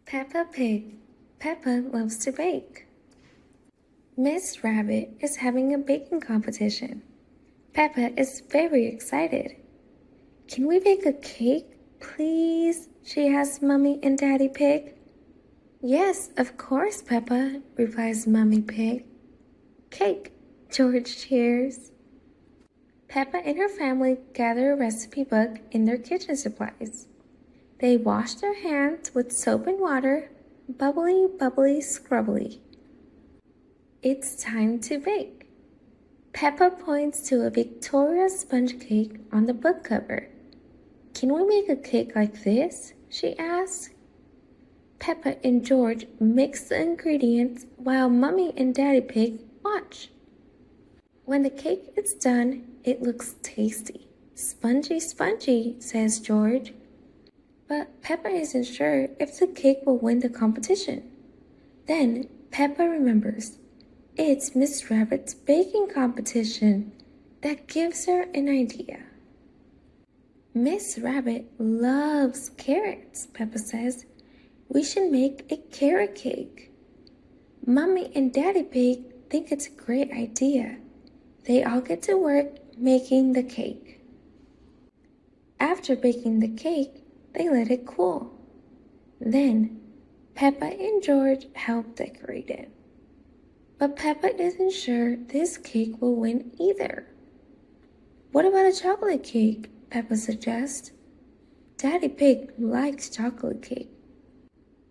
Peppa Pig. Peppa loves to bake. Miss Rabbit is having a baking competition. Peppa is very excited. Can we bake a cake, please? She asks Mummy and Daddy Pig. Yes, of course, Peppa, replies Mummy Pig. Cake, George cheers. Peppa and her family gather a recipe book in their kitchen supplies. They wash their hands with soap and water, bubbly, bubbly, scrubbly. It's time to bake. Peppa points to a Victoria sponge cake on the book cover. Can we make a cake like this? She asks. Peppa and George mix the ingredients while Mummy and Daddy Pig watch. When the cake is done, it looks tasty. Spongy, spongy, says George. But Peppa isn't sure if the cake will win the competition. Then Peppa remembers it's Miss Rabbit's baking competition. That gives her an idea. Miss Rabbit loves carrots, Peppa says. We should make a carrot cake. Mummy and Daddy Pig think it's a great idea. They all get to work making the cake. After baking the cake, they let it cool. Then, Peppa and George help decorate it. But Peppa isn't sure this cake will win either. What about a chocolate cake? Peppa suggests. Daddy Pig likes chocolate cake.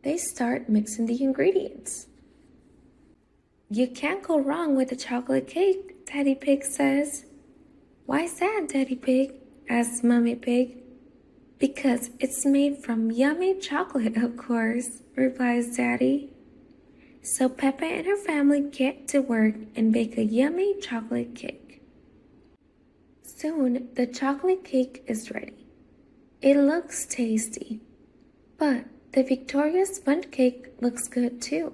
They start mixing the ingredients. You can't go wrong with a chocolate cake, Daddy Pig says. Why's that, Daddy Pig? Asks Mummy Pig. Because it's made from yummy chocolate, of course, replies Daddy. So Peppa and her family get to work and bake a yummy chocolate cake. Soon, the chocolate cake is ready. It looks tasty, but the Victoria sponge cake looks good too.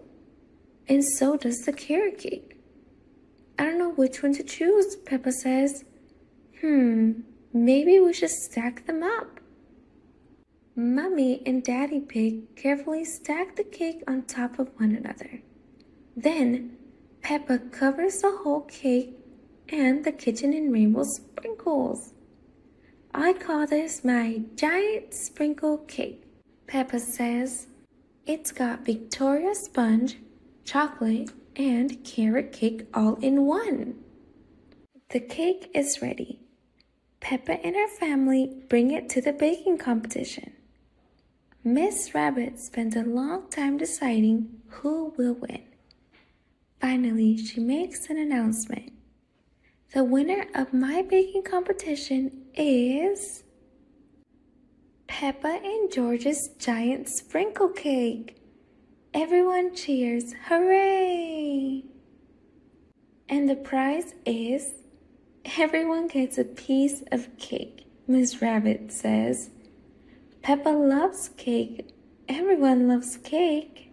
And so does the carrot cake. I don't know which one to choose, Peppa says. Maybe we should stack them up. Mummy and Daddy Pig carefully stack the cake on top of one another. Then, Peppa covers the whole cake and the kitchen in rainbow sprinkles. I call this my giant sprinkle cake, Peppa says. It's got Victoria sponge, chocolate, and carrot cake all in one. The cake is ready. Peppa and her family bring it to the baking competition. Miss Rabbit spent a long time deciding who will win. Finally, she makes an announcement. The winner of my baking competition is Peppa and George's giant sprinkle cake. Everyone cheers, hooray! And the prize is everyone gets a piece of cake, Miss Rabbit says. Peppa loves cake. Everyone loves cake.